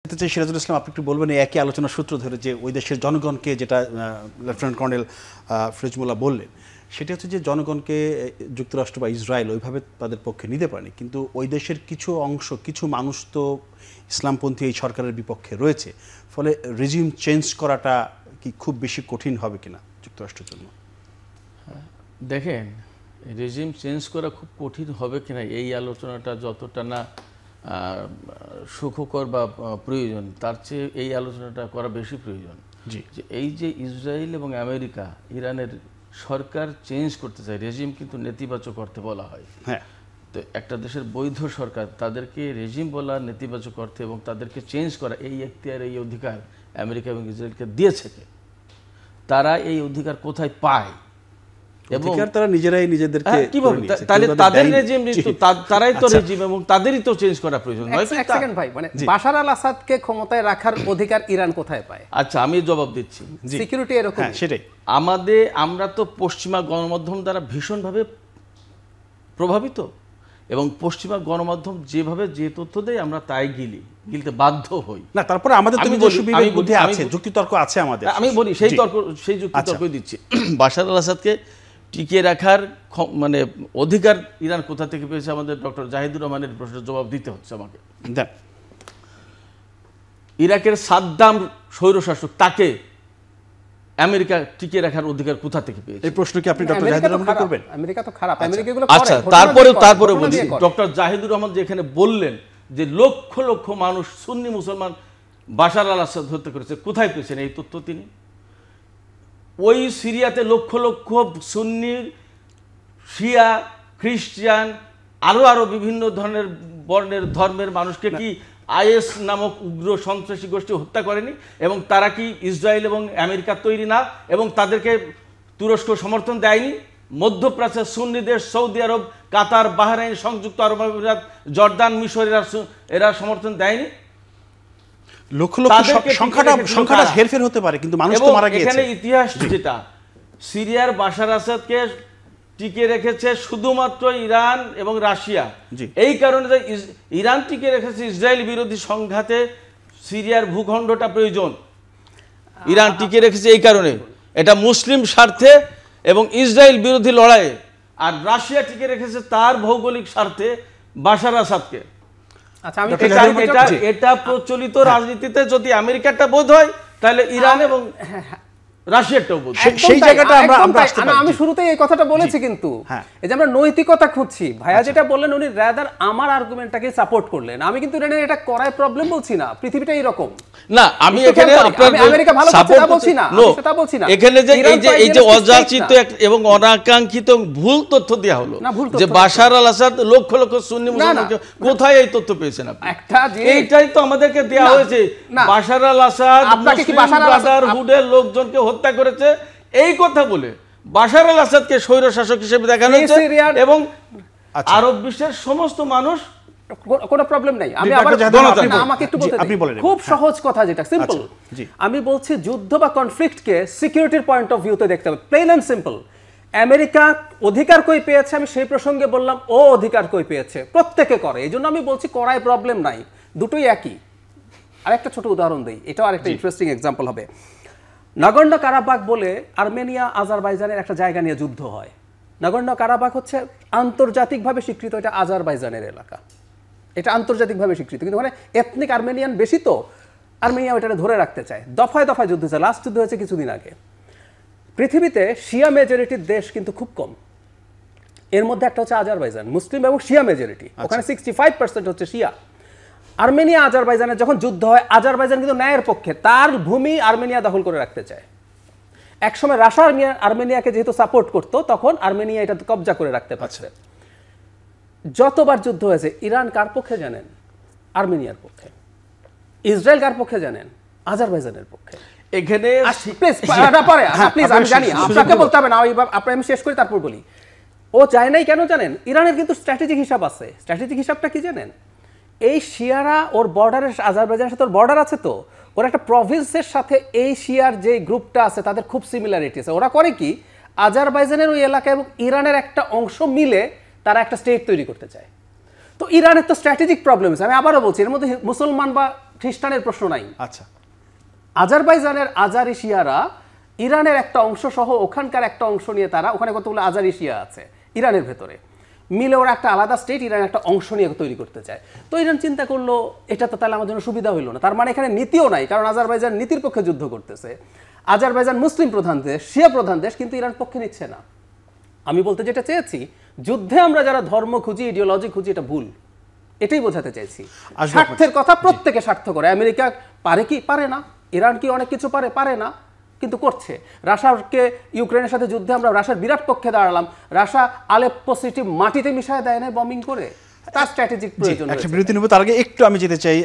সিরাজুল ইসলাম, আপনি একটু বলবেন এই একই আলোচনার সূত্র ধরে যে ওই দেশের জনগণকে, যেটা লেফটেন্যান্ট কর্নেল ফিরোজমুল্লাহ বললেন, সেটা হচ্ছে যে জনগণকে যুক্তরাষ্ট্র বা ইসরায়েল ওইভাবে তাদের পক্ষে নিতে পারেনি, কিন্তু ওই দেশের কিছু অংশ, কিছু মানুষ তো ইসলামপন্থী এই সরকারের বিপক্ষে রয়েছে, ফলে রেজিম চেঞ্জ করাটা কি খুব বেশি কঠিন হবে কিনা যুক্তরাষ্ট্রের জন্য? দেখেন, রেজিম চেঞ্জ করা খুব কঠিন হবে কিনা এই আলোচনাটা যতটা না সুখকর বা প্রয়োজন, তার চেয়ে এই আলোচনাটা করা বেশি প্রয়োজন। যে এই যে ইসরায়েল এবং আমেরিকা ইরানের সরকার চেঞ্জ করতে চায়, রেজিম কিন্তু নেতিবাচক অর্থে বলা হয়। হ্যাঁ, তো একটা দেশের বৈধ সরকার তাদেরকে রেজিম বলা, নেতিবাচক অর্থে, এবং তাদেরকে চেঞ্জ করা, এই এখতিয়ার, এই অধিকার আমেরিকা এবং ইসরায়েলকে দিয়েছে কে? তারা এই অধিকার কোথায় পায়? এবং তারা নিজেরাই নিজেদেরকে কিভাবে, তাহলে তাদের রেজিম, তারাই তো রেজিম এবং তাদেরই তো চেঞ্জ করা প্রয়োজন। এক সেকেন্ড ভাই, মানে বাশার আল আসাদকে ক্ষমতায় রাখার অধিকার ইরান কোথায় পায়? আচ্ছা, আমি জবাব দিচ্ছি। সিকিউরিটি এরকম, সেটাই আমরা তো পশ্চিমা গণমাধ্যম দ্বারা ভীষণভাবে প্রভাবিত, এবং পশ্চিমা গণমাধ্যম যেভাবে যে তথ্য দেয় আমরা তাই গিলতে বাধ্য হই। না, তারপরে আমাদের যুক্তিতর্ক আছে আমাদের। আমি বলি সেই যুক্তিতর্কই দিচ্ছি। বাশার আল আসাদকে টিকিয়ে রাখার মানে অধিকার ইরান কোথা থেকে পেয়েছে? আমাদের ডক্টর জাহিদুর রহমানের প্রশ্নের জবাব দিতে হচ্ছে আমাকে। ইরাকের সাদ্দাম স্বৈরশাসক, তাকে আমেরিকা টিকিয়ে রাখার অধিকার কোথা থেকে পেয়েছে? এই প্রশ্ন কি আপনি ডক্টর জাহিদুর রহমান করবেন? আমেরিকা তো খারাপ, আমেরিকা এগুলো আচ্ছা, তারপরে বলি, ডক্টর জাহিদুর রহমান যে এখানে বললেন যে লক্ষ লক্ষ মানুষ, সুন্নি মুসলমান বাশার আল আসাদ হত্যা করেছে, কোথায় পেয়েছেন এই তথ্য তিনি? ওই সিরিয়াতে লক্ষ লক্ষ সুন্নি, শিয়া, খ্রিস্টান, আরো বিভিন্ন ধরনের বর্ণের ধর্মের মানুষকে কি আইএস নামক উগ্র সন্ত্রাসী গোষ্ঠী হত্যা করেনি? এবং তারা কি ইসরায়েল এবং আমেরিকার তৈরি না? এবং তাদেরকে তুরস্ক সমর্থন দেয়নি? মধ্যপ্রাচ্যের সুন্নি দেশ সৌদি আরব, কাতার, বাহরাইন, সংযুক্ত আরব আমিরাত, জর্দান, মিশর এরা সমর্থন দেয়নি? লক্ষ লক্ষ সংখ্যাটা হেরফের হতে পারে, কিন্তু মানুষ তো মারা গিয়েছে। এখানে ইতিহাস যেটা, সিরিয়ার বাশার আসাদকে টিকে রেখেছে শুধুমাত্র ইরান এবং রাশিয়া। এই কারণে যে ইরান টিকে রেখেছে ইসরায়েল বিরোধী সংঘাতে সিরিয়ার ভূখণ্ডটা প্রয়োজন। ইরান টিকে রেখেছে এই কারণে, এটা মুসলিম স্বার্থে এবং ইসরায়েল বিরোধী লড়াইয়ে। আর রাশিয়া টিকে রেখেছে তার ভৌগোলিক স্বার্থে বাশার আসাদকে। এটা প্রচলিত রাজনীতিতে যদি আমেরিকাটা বোধ হয়, তাহলে ইরান এবং রাশিয়াটাও বোধ। সেই জায়গাটা আমি শুরুতেই এই কথাটা বলেছি, কিন্তু এই যে আমরা নৈতিকতা খুঁজছি, ভাইয়া যেটা বললেন, উনি রাদার আমার আর্গুমেন্টটাকে সাপোর্ট করলেন। আমি কিন্তু এটা করায় প্রবলেম বলছি না, পৃথিবীটা এরকম না। আমি এখানে আমেরিকা ভালো করছে তা বলছি না, সেটা বলছি না। এখানে যে এই যে অযাচিত এবং অনাকাঙ্ক্ষিত ভুল তথ্য দেয়া হলো যে বাশার আল আসাদ লক্ষ লক্ষ সুন্নি মুসলমানকে, কোথায় এই তথ্য পেয়েছেন আপনি? এইটাই তো আমাদেরকে দেয়া হয়েছে। বাশার আল আসাদ ব্রাদারহুডের লোকজনকে হত্যা করেছে এই কথা বলে বাশার আল আসাদকে স্বৈর শাসক হিসেবে দেখানো হয়েছে, এবং আরব বিশ্বের সমস্ত মানুষ কোনো প্রবলেম নাই। আমি আমাকে একটু বলতে দিন, খুব সহজ কথা, যেটা সিম্পল। আমি বলছি যুদ্ধ বা কনফ্লিক্টকে সিকিউরিটির পয়েন্ট অফ ভিউতে দেখতে হবে, প্লেন এন্ড সিম্পল। আমেরিকা অধিকার কই পেয়েছে, আমি সেই প্রসঙ্গে বললাম ও অধিকার কই পেয়েছে, প্রত্যেকে করে। এই জন্য আমি বলছি করায় প্রবলেম নাই, দুটোই একই। আর একটা ছোট উদাহরণ দিই, এটাও আরেকটা ইন্টারেস্টিং এক্সাম্পল হবে। নাগর্নো কারাবাখ বলে আর্মেনিয়া আজারবাইজানের একটা জায়গা নিয়ে যুদ্ধ হয়। নাগর্নো কারাবাখ হচ্ছে আন্তর্জাতিকভাবে স্বীকৃত, এটা আজারবাইজানের এলাকা, এটা আন্তর্জাতিকভাবে স্বীকৃত, কিন্তু মানে এথনিক আর্মেনিয়ান বেশি, তো আর্মেনিয়া ওইটা ধরে রাখতে চায়। দফায় দফায় যুদ্ধ হয়েছে, লাস্ট যুদ্ধ হয়েছে কিছুদিন আগে। পৃথিবীতে শিয়া মেজরিটির দেশ কিন্তু খুব কম, এর মধ্যে একটা হচ্ছে আজারবাইজান, মুসলিম এবং শিয়া মেজরিটি, ওখানে 65% হচ্ছে শিয়া। আর্মেনিয়া আজারবাইজানের যখন যুদ্ধ হয়, আজারবাইজান কিন্তু ন্যায়ের পক্ষে, তার ভূমি আর্মেনিয়া দখল করে রাখতে চায়। একসময় রাশিয়া আর্মেনিয়াকে যেহেতু সাপোর্ট করতো, তখন আর্মেনিয়া এটা কবজা করে রাখতে পারছে। যতবার যুদ্ধ হয়েছে, ইরান কার পক্ষে জানেন? আর্মেনিয়ার পক্ষে। ইসরায়েল কার পক্ষে জানেন? আজারবাইজানের পক্ষে। এখানে আমি জানি আপনাকে বলতে হবে না, আমি শেষ করি তারপর বলি। ও চায় নাই কেন জানেন? ইরানের কিন্তু স্ট্র্যাটেজিক হিসাব আছে। স্ট্র্যাটেজিক হিসাবটা কি জানেন? এই শিয়ারা ওর বর্ডারের, আজারবাইজানের সাথে ওর বর্ডার আছে, তো ওর একটা প্রভিন্সের সাথে এই শিয়ার যে গ্রুপটা আছে তাদের খুব সিমিলারিটি আছে। ওরা করে কি, আজারবাইজানের ওই এলাকা এবং ইরানের একটা অংশ মিলে তারা একটা স্টেট তৈরি করতে চায়। তো ইরানের তো স্ট্র্যাটেজিক প্রবলেম আছে। আমি আবারও বলছি, এর মধ্যে মুসলমান বা খ্রিস্টানের প্রশ্ন নাই। আচ্ছা, আজারবাইজানের আজারি শিয়ারা ইরানের একটা অংশ সহ ওখানকার একটা অংশ নিয়ে তারা, ওখানে কতগুলো আজারি শিয়া আছে ইরানের ভেতরে, মিলে ওরা একটা আলাদা স্টেট ইরানের একটা অংশ নিয়ে তৈরি করতে চায়। তো ইরান চিন্তা করলো এটা তো তাহলে আমার জন্য সুবিধা হইলো না। তার মানে এখানে নীতিও নাই, কারণ আজারবাইজান নীতির পক্ষে যুদ্ধ করতেছে। আজারবাইজান মুসলিম প্রধান দেশ, শিয়া প্রধান দেশ, কিন্তু ইরান পক্ষে নিচ্ছে না। আমি বলতে যেটা চেয়েছি, যুদ্ধে আমরা যারা ধর্ম খুঁজি, ইডিওলজি খুঁজি, এটা ভুল, এটাই বোঝাতে চাইছি। স্বার্থের কথা প্রত্যেকে স্বার্থ করে। আমেরিকা পারে কি? পারে না। ইরান কি অনেক কিছু পারে? পারে না, কিন্তু করছে। রাশিয়াকে ইউক্রেনের সাথে যুদ্ধে আমরা রাশিয়ার বিরাট পক্ষে দাঁড়ালাম, রাশিয়া আলেপ্পো সিটি মাটিতে মিশায় দেয় না বম্বিং করে, তার স্ট্র্যাটেজিক প্রয়োজন। একটা বিরতি নেব, তার আগে একটু আমি যেতে চাই